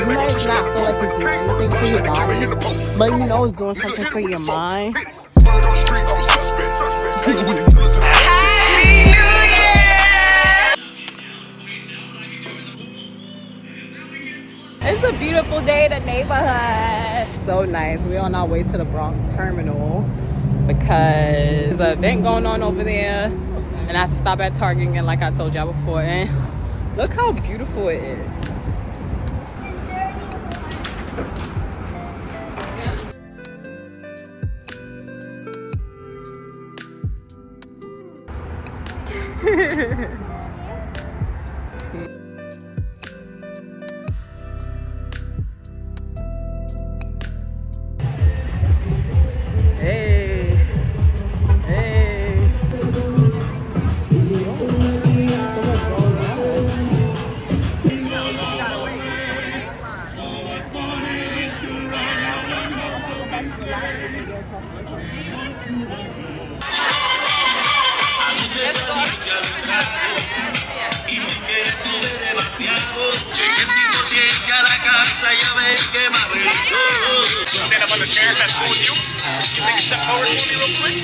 You might not feel like it's doing anything for your body, but you know it's doing something for your mind. It's a beautiful day in the neighborhood. So nice. We're on our way to the Bronx terminal because there's an event going on over there, and I have to stop at Target again, like I told y'all before. And look how beautiful it is. Hey, hey. Stand up on the chair if that's cool with you. You take a step forward for me real quick.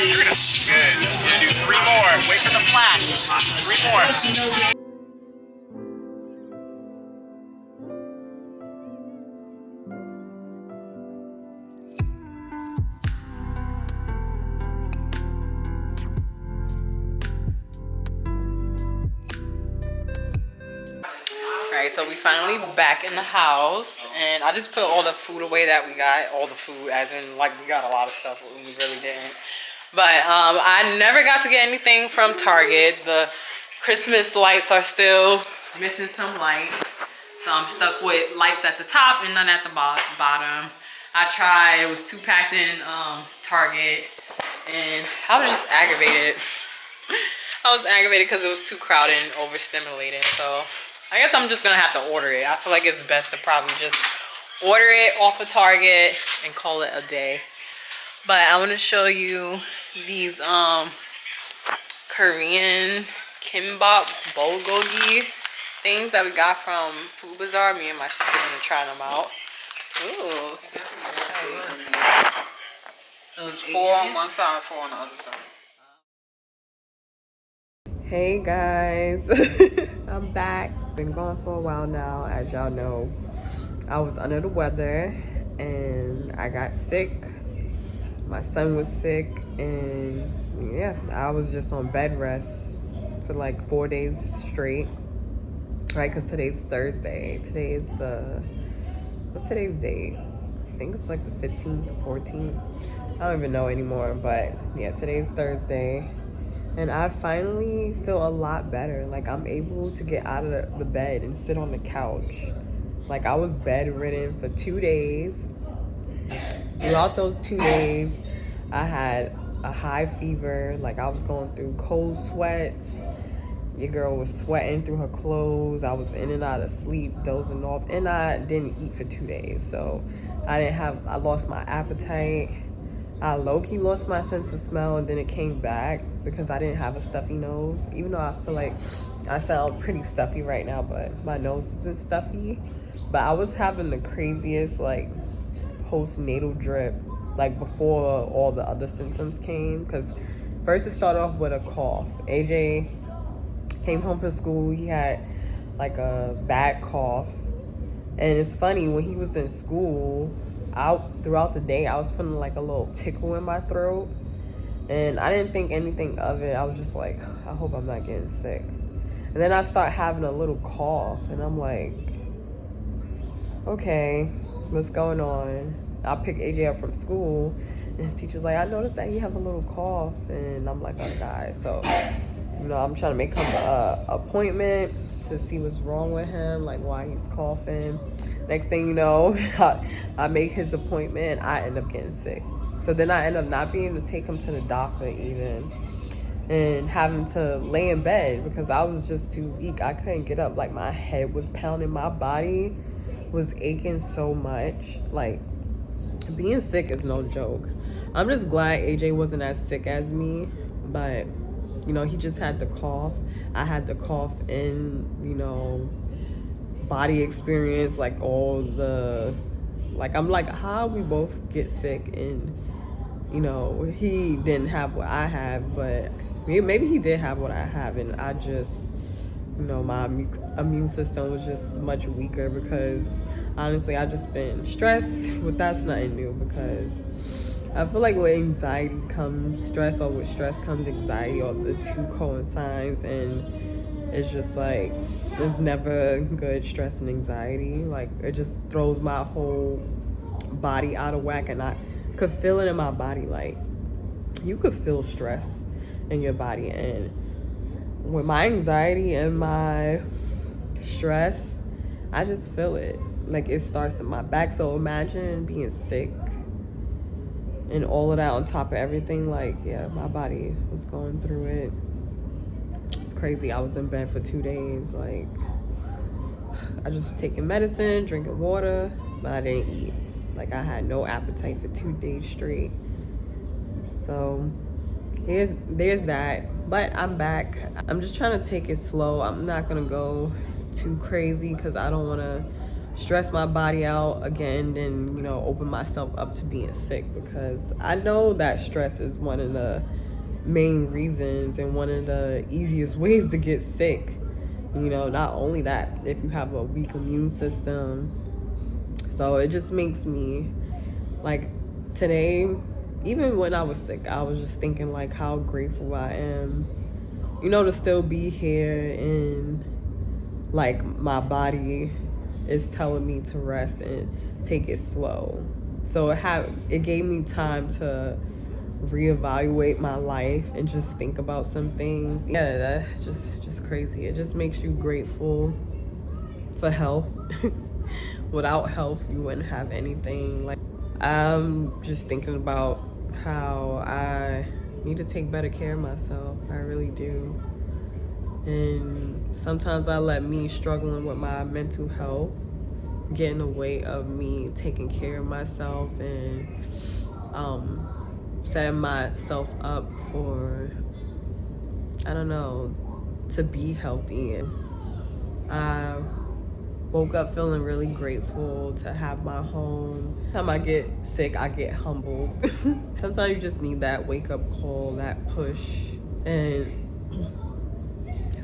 You're gonna good. You're gonna do 3 more. Wait for the flash. 3 more. Alright, so we finally back in the house, and I just put all the food away that we got. All the food, as in, like, we got a lot of stuff, but we really didn't. But I never got to get anything from Target. The Christmas lights are still missing some lights, so I'm stuck with lights at the top and none at the bottom. I tried, it was too packed in Target, and I was just aggravated. I was aggravated because it was too crowded and overstimulated, so I guess I'm just gonna have to order it. I feel like it's best to probably just order it off of Target and call it a day. But I want to show you these Korean kimbap bulgogi things that we got from Food Bazaar. Me and my sister are gonna try them out. Ooh, It was 4 on one side, 4 on the other side. hey guys, I'm back. Been gone for a while now. As y'all know, I was under the weather and I got sick. My son was sick, and yeah, I was just on bed rest for like 4 days straight, right? Because today's Thursday. Today is what's today's date? I think it's like the 15th or 14th. I don't even know anymore, but yeah, today's Thursday. And I finally feel a lot better. Like, I'm able to get out of the bed and sit on the couch. Like, I was bedridden for 2 days. Throughout those 2 days, I had a high fever. Like, I was going through cold sweats. Your girl was sweating through her clothes. I was in and out of sleep, dozing off. And I didn't eat for 2 days. So, I lost my appetite. I low-key lost my sense of smell, and then it came back because I didn't have a stuffy nose. Even though I feel like I sound pretty stuffy right now, but my nose isn't stuffy. But I was having the craziest, like, postnatal drip, like, before all the other symptoms came. Because first it started off with a cough. AJ came home from school. He had, like, a bad cough. And it's funny, when he was in school, throughout the day, I was feeling like a little tickle in my throat, and I didn't think anything of it. I was just like, I hope I'm not getting sick. And then I start having a little cough, and I'm like, okay, what's going on? I pick AJ up from school, and his teacher's like, I noticed that he have a little cough, and I'm like, oh God. So, I'm trying to make him an appointment to see what's wrong with him, like why he's coughing. Next thing you know, I make his appointment, I end up getting sick. So then I end up not being able to take him to the doctor even, and having to lay in bed because I was just too weak. I couldn't get up. Like, my head was pounding, my body was aching so much. Like, being sick is no joke. I'm just glad AJ wasn't as sick as me, but he just had the cough. I had the cough in, body experience, like all the, like I'm like, how we both get sick, and you know, he didn't have what I have, but maybe he did have what I have, and I just, you know, my immune system was just much weaker because honestly I just been stressed. But that's nothing new, because I feel like with anxiety comes stress, or with stress comes anxiety, or the two coincides, and it's just like it's never good. Stress and anxiety, like it just throws my whole body out of whack, and I could feel it in my body. Like you could feel stress in your body, and with my anxiety and my stress, I just feel it. Like it starts in my back. So imagine being sick and all of that on top of everything. Like, yeah, my body was going through it. It's crazy. I was in bed for 2 days. Like, I just taking medicine, drinking water, but I didn't eat. Like, I had no appetite for 2 days straight. So there's that. But I'm back. I'm just trying to take it slow. I'm not gonna go too crazy because I don't want to stress my body out again and, you know, open myself up to being sick, because I know that stress is one of the main reasons and one of the easiest ways to get sick. You know, not only that, if you have a weak immune system. So it just makes me, like, today, even when I was sick, I was just thinking like how grateful I am, you know, to still be here, and like my body is telling me to rest and take it slow. So it gave me time to reevaluate my life and just think about some things. Yeah, that's just crazy. It just makes you grateful for health. Without health, you wouldn't have anything. Like, I'm just thinking about how I need to take better care of myself. I really do. And sometimes I let me struggling with my mental health get in the way of me taking care of myself and setting myself up for, I don't know, to be healthy. And I woke up feeling really grateful to have my home. Every time I get sick, I get humbled. Sometimes you just need that wake up call, that push. And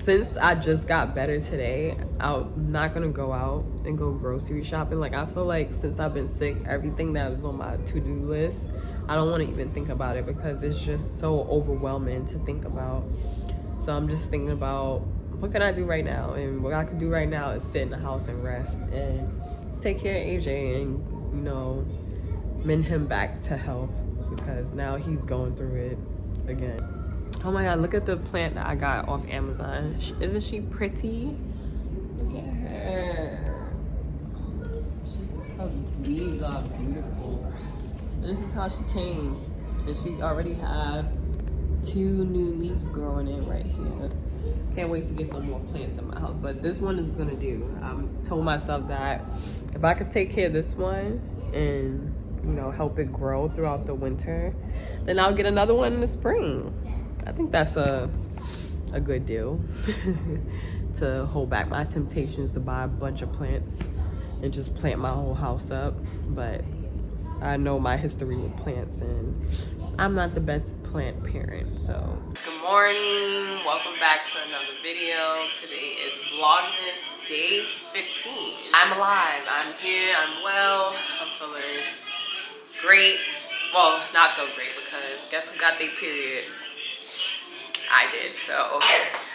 since I just got better today, I'm not gonna go out and go grocery shopping. Like, I feel like since I've been sick, everything that was on my to-do list, I don't want to even think about it because it's just so overwhelming to think about. So I'm just thinking about what can I do right now, and what I can do right now is sit in the house and rest and take care of AJ and, you know, mend him back to health, because now he's going through it again. Oh my god, look at the plant that I got off Amazon. Isn't she pretty? Look at her. Her leaves are beautiful. This is how she came, and she already have 2 new leaves growing in right here. Can't wait to get some more plants in my house, but this one is gonna do. I told myself that if I could take care of this one and, you know, help it grow throughout the winter, then I'll get another one in the spring. I think that's a good deal. To hold back my temptations to buy a bunch of plants and just plant my whole house up. But I know my history with plants, and I'm not the best plant parent. So good morning, welcome back to another video. Today is vlogmas day 15. I'm alive, I'm here, I'm well, I'm feeling great. Well, not so great, because guess who got their period? I did. So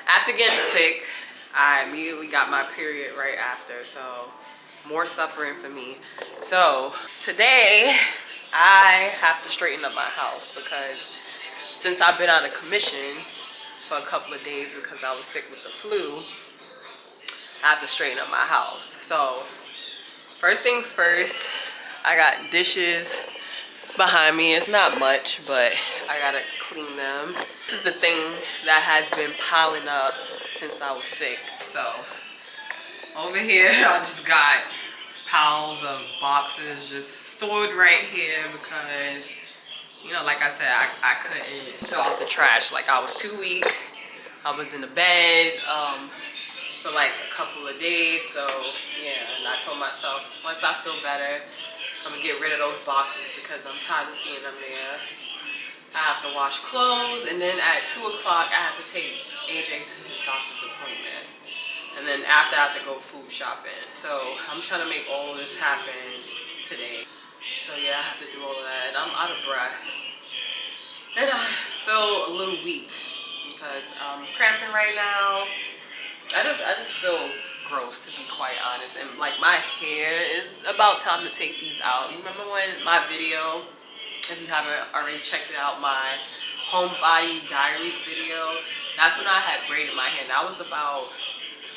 after getting sick, I immediately got my period right after. So more suffering for me. So today I have to straighten up my house, because since I've been out of commission for a couple of days because I was sick with the flu, I have to straighten up my house. So first things first, I got dishes behind me. It's not much, but I gotta clean them. This is the thing that has been piling up since I was sick. So over here, I just got piles of boxes just stored right here because, you know, like I said, I couldn't throw out the trash. Like, I was too weak. I was in the bed. for like a couple of days. So yeah, and I told myself once I feel better, I'm gonna get rid of those boxes because I'm tired of seeing them there. I have to wash clothes, and then at 2 o'clock I have to take AJ to his doctor's appointment. And then after I have to go food shopping. So I'm trying to make all of this happen today. So yeah, I have to do all of that, and I'm out of breath. And I feel a little weak because I'm cramping right now. I just feel gross, to be quite honest. And like my hair is about time to take these out. You remember when my video, if you haven't already checked it out, my homebody diaries video, that's when I had braided my hair. That was about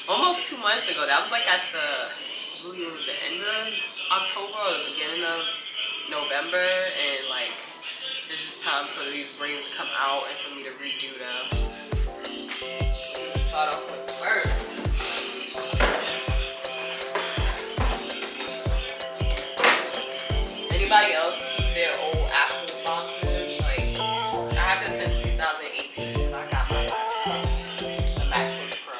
almost 2 months ago. That was like at the, I believe it was the end of October or the beginning of November. And like, it's just time for these braids to come out and for me to redo them. Start off with first. Anybody else keep their old Apple boxes? Like, I have this since 2018 and I got my laptop, the MacBook Pro.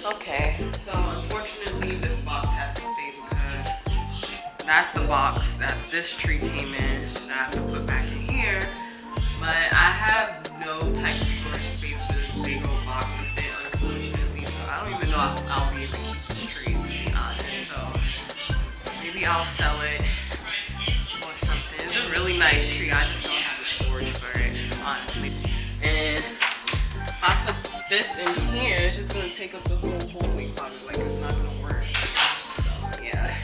Okay, so unfortunately this box has to stay because that's the box that this tree came in that I have to put back in here. But I have no type of storage space for this big old box to fit, unfortunately. So I don't even know if I'll be able to keep this tree, to be honest. So maybe I'll sell it or something. It's a really nice tree. I just don't have the storage for it, honestly. And if I put this in here, it's just gonna take up the whole hallway probably. Like, it's not gonna work. So yeah.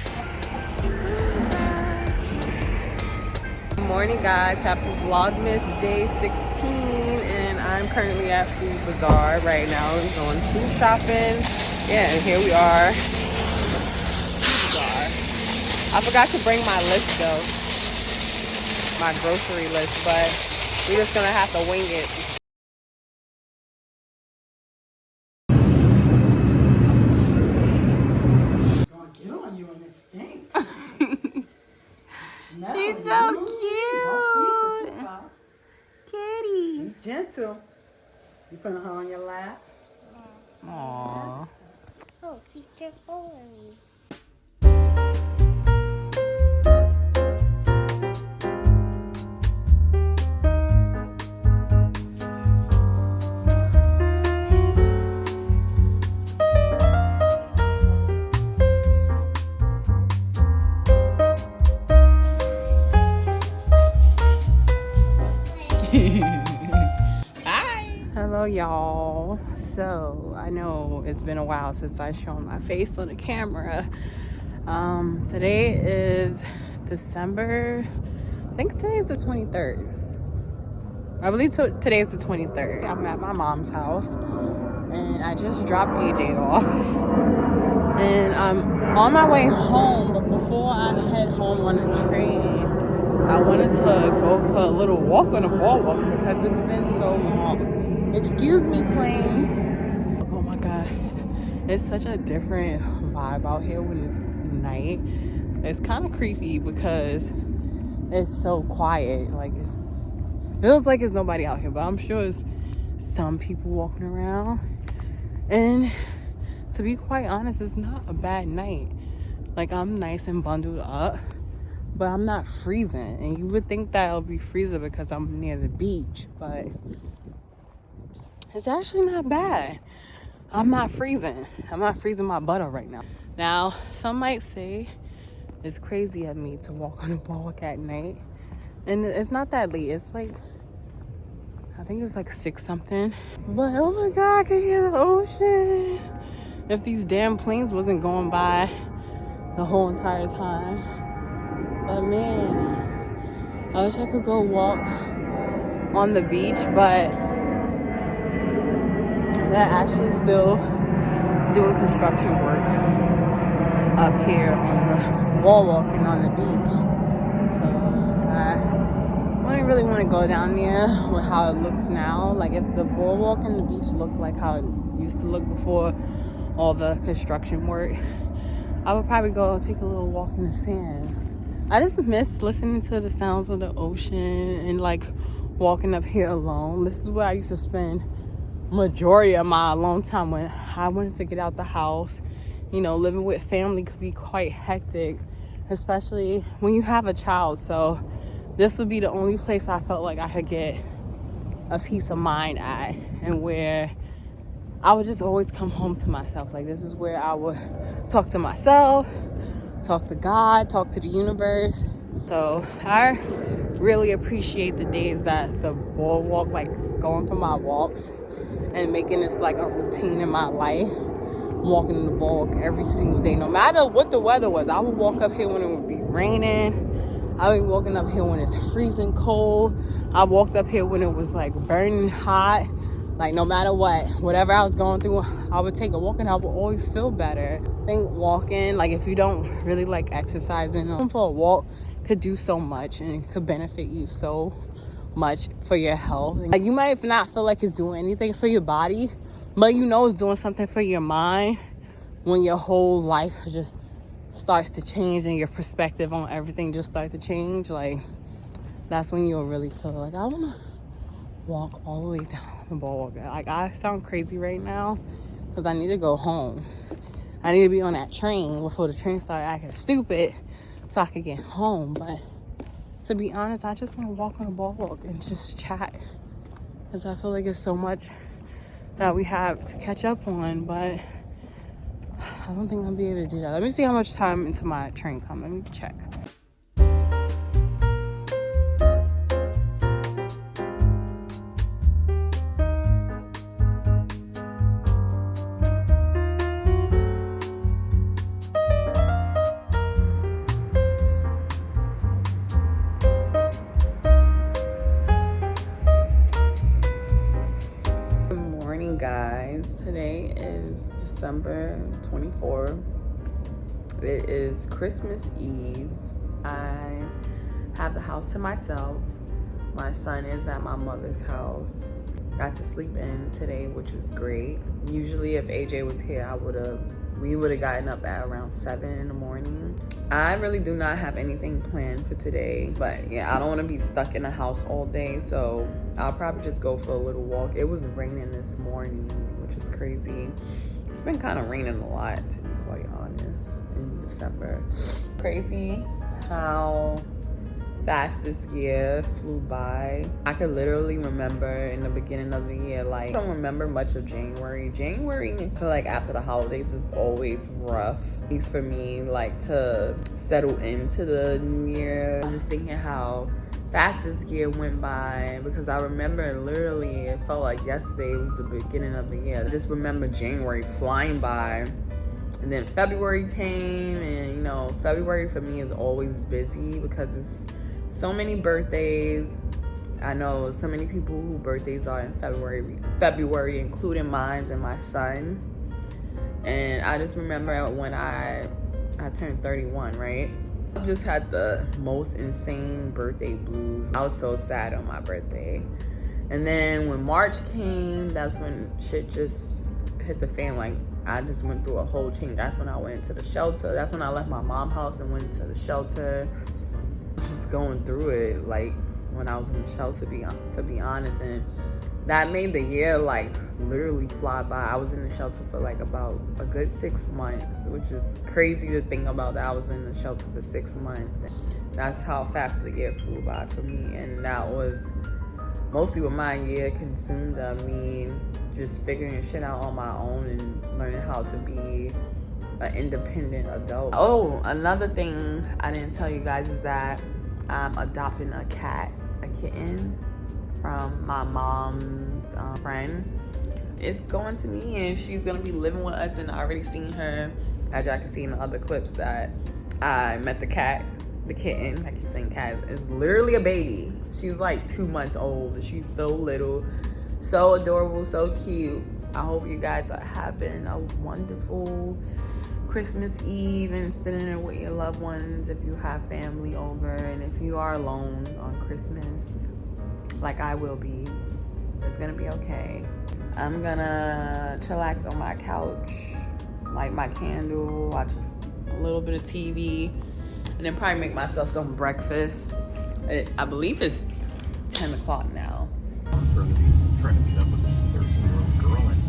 Good morning, guys. Happy Vlogmas Day 16, and I'm currently at Food Bazaar right now. I'm going food shopping. Yeah, and here we are. Food Bazaar. I forgot to bring my list though, my grocery list, but we're just gonna have to wing it. She's so cute. Kitty. Be gentle. You putting her on your lap? Aww. Oh, she's just over me. Hi. Hello, y'all. So I know it's been a while since I've shown my face on the camera. Today is December. I think today is the 23rd. I believe today is the 23rd. I'm at my mom's house, and I just dropped AJ off, and I'm on my way home. But before I head home on the train, I wanted to go for a little walk on the boardwalk because it's been so long. Excuse me, plane. Oh my God. It's such a different vibe out here when it's night. It's kind of creepy because it's so quiet. Like, it feels like there's nobody out here, but I'm sure there's some people walking around. And to be quite honest, it's not a bad night. Like, I'm nice and bundled up, but I'm not freezing. And you would think that I'll be freezing because I'm near the beach, but it's actually not bad. I'm not freezing. I'm not freezing my butt off right now. Now, some might say it's crazy of me to walk on a boardwalk at night. And it's not that late. It's like, I think it's like 6 something. But oh my God, I can hear the ocean. If these damn planes wasn't going by the whole entire time. But man, I wish I could go walk on the beach, but they're actually still doing construction work up here on the boardwalk and on the beach. So I wouldn't didn't really want to go down there with how it looks now. Like if the boardwalk and the beach looked like how it used to look before all the construction work, I would probably go take a little walk in the sand. I just miss listening to the sounds of the ocean and like walking up here alone. This is where I used to spend majority of my alone time when I wanted to get out the house. You know, living with family could be quite hectic, especially when you have a child. So this would be the only place I felt like I could get a peace of mind at, and where I would just always come home to myself. Like this is where I would talk to myself, talk to God, talk to the universe. So I really appreciate the days that the boardwalk, like going for my walks and making this like a routine in my life, walking the boardwalk every single day, no matter what the weather was. I would walk up here when it would be raining. I would be walking up here when it's freezing cold. I walked up here when it was like burning hot. Like no matter whatever I was going through, I would take a walk and I would always feel better. I think walking, like if you don't really like exercising, going for a walk could do so much and it could benefit you so much for your health. Like you might not feel like it's doing anything for your body, but you know it's doing something for your mind when your whole life just starts to change and your perspective on everything just starts to change. Like that's when you'll really feel like I want to walk all the way down the boardwalk. Like I sound crazy right now because I need to go home. I need to be on that train before the train started acting stupid so I could get home. But to be honest, I just want to walk on the boardwalk and just chat because I feel like it's so much that we have to catch up on, but I don't think I'll be able to do that. Let me see how much time into my train come. Let me check. Guys, today is December 24th. It is Christmas Eve. I have the house to myself. My son is at my mother's house. Got to sleep in today, which was great. Usually if AJ was here, we would have gotten up at around 7 in the morning. I really do not have anything planned for today, but yeah, I don't want to be stuck in the house all day, so I'll probably just go for a little walk. It was raining this morning, which is crazy. It's been kind of raining a lot, to be quite honest, in December. Crazy how fast this year flew by. I could literally remember in the beginning of the year, like, I don't remember much of January. January, I feel like after the holidays is always rough. At least for me, like, to settle into the new year. I'm just thinking how fast this year went by, because I remember literally it felt like yesterday was the beginning of the year. I just remember January flying by. And then February came, and you know, February for me is always busy because it's so many birthdays. I know so many people whose birthdays are in February, including mine and my son. And I just remember when I turned 31, right? I just had the most insane birthday blues. I was so sad on my birthday. And then when March came, that's when shit just hit the fan. Like, I just went through a whole change. That's when I went into the shelter. That's when I left my mom's house and went into the shelter. Just going through it, like, when I was in the shelter, to be honest. And that made the year, like, literally fly by. I was in the shelter for, like, about a good 6 months, which is crazy to think about, that I was in the shelter for 6 months. And that's how fast the year flew by for me. And that was mostly what my year consumed of me just figuring shit out on my own and learning how to be an independent adult. Oh, another thing I didn't tell you guys is that I'm adopting a kitten from my mom's friend. It's going to me, and she's gonna be living with us, and I already seen her, as y'all can see in the other clips, that I met the kitten, I keep saying cat, is literally a baby. She's like 2 months old. She's so little, so adorable, so cute. I hope you guys are having a wonderful Christmas Eve and spending it with your loved ones if you have family over, and if you are alone on Christmas, like I will be. It's gonna be okay. I'm gonna chillax on my couch, light my candle, watch a little bit of TV, and then probably make myself some breakfast. I believe it's 10 o'clock now. I'm trying to meet up with this 13-year-old girl and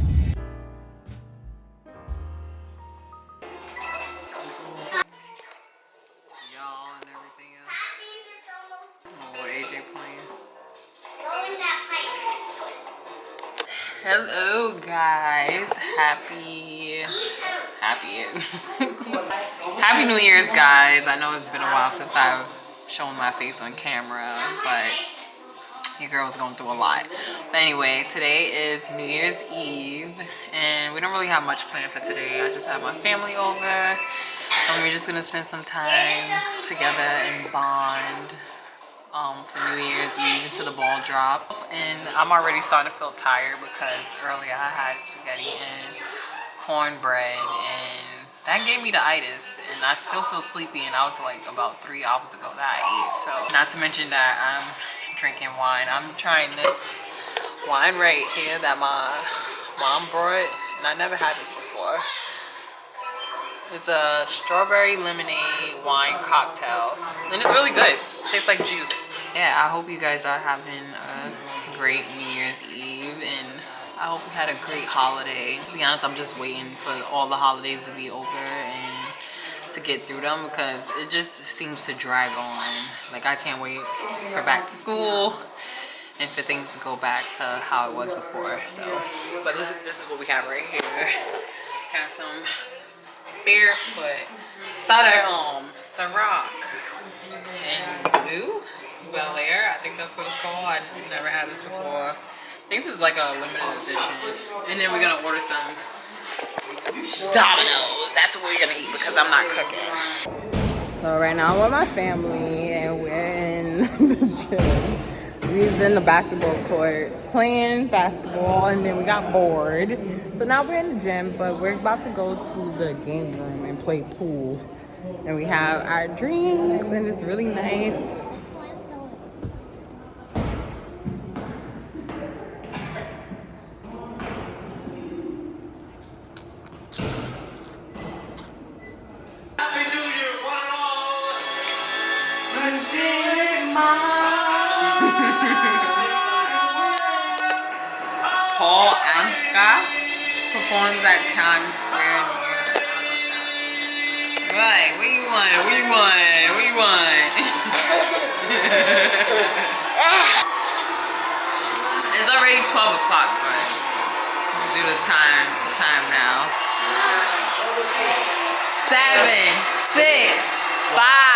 Y'all and everything else. Oh, AJ playing. Hello guys, happy Happy New Year's guys. I know it's been a while since I've shown my face on camera, but your girl's going through a lot. But anyway, today is New Year's Eve and we don't really have much planned for today. I just have my family over and we're just gonna spend some time together and bond for New Year's Eve until the ball drop. And I'm already starting to feel tired because earlier I had spaghetti and cornbread and that gave me the itis and I still feel sleepy, and I was like about 3 hours ago that I ate. So not to mention that I'm drinking wine. I'm trying this wine right here that my mom brought, and I never had this before. It's a strawberry lemonade wine cocktail and it's really good. It tastes like juice. Yeah, I hope you guys are having a great New Year's Eve and I hope you had a great holiday. To be honest, I'm just waiting for all the holidays to be over and to get through them because it just seems to drag on. Like I can't wait for back to school and for things to go back to how it was before. So, but this is what we have right here. Have some Barefoot, Sutter Home, Ciroc, and Blue Bel Air. I think that's what it's called. I've never had this before. I think this is like a limited edition. And then we're gonna order some Domino's. That's what we're gonna eat because I'm not cooking. So right now I'm with my family and we're in the gym. We're in the basketball court playing basketball and then we got bored. So now we're in the gym, but we're about to go to the game room and play pool. And we have our drinks and it's really nice. Paul Anka performs at Times Square near. Right, what you want? What you want? What you want? It's already 12 o'clock, but let's do the time now. 7, 6, 5.